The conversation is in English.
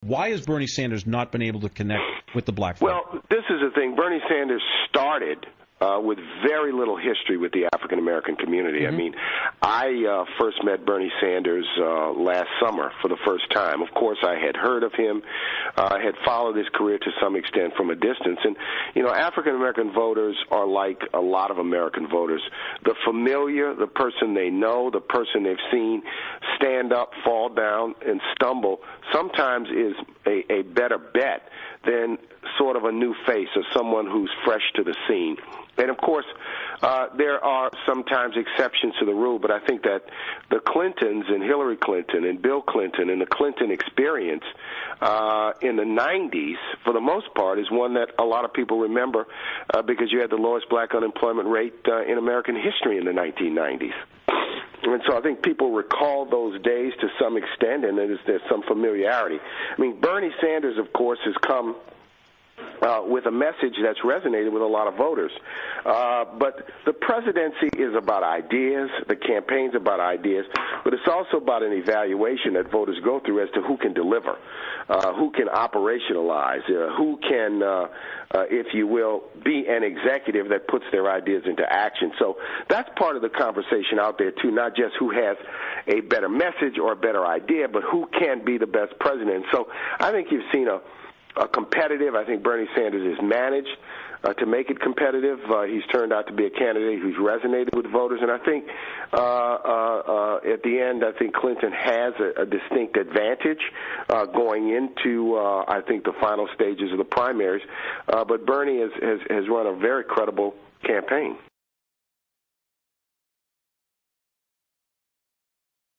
Why has Bernie Sanders not been able to connect with the black vote? Well, this is the thing. Bernie Sanders started with very little history with the African-American community. I mean, I first met Bernie Sanders last summer for the first time. Of course, I had heard of him. I had followed his career to some extent from a distance. And, you know, African-American voters are like a lot of American voters. The familiar, the person they know, the person they've seen stand up, fall down, and stumble sometimes is a better bet than sort of a new face or someone who's fresh to the scene. And, of course, there are sometimes exceptions to the rule, but I think that the Clintons and Hillary Clinton and Bill Clinton and the Clinton experience in the 90s, for the most part, is one that a lot of people remember because you had the lowest black unemployment rate in American history in the 1990s. And so I think people recall those days to some extent, and there's some familiarity. I mean, Bernie Sanders, of course, has come with a message that's resonated with a lot of voters. But the presidency is about ideas, the campaign's about ideas, but it's also about an evaluation that voters go through as to who can deliver, who can operationalize, who can, if you will, be an executive that puts their ideas into action. So that's part of the conversation out there, too, not just who has a better message or a better idea, but who can be the best president. So I think you've seen a competitive. I think Bernie Sanders has managed to make it competitive. He's turned out to be a candidate who's resonated with voters, and I think at the end, I think Clinton has a distinct advantage going into, I think, the final stages of the primaries. But Bernie has run a very credible campaign.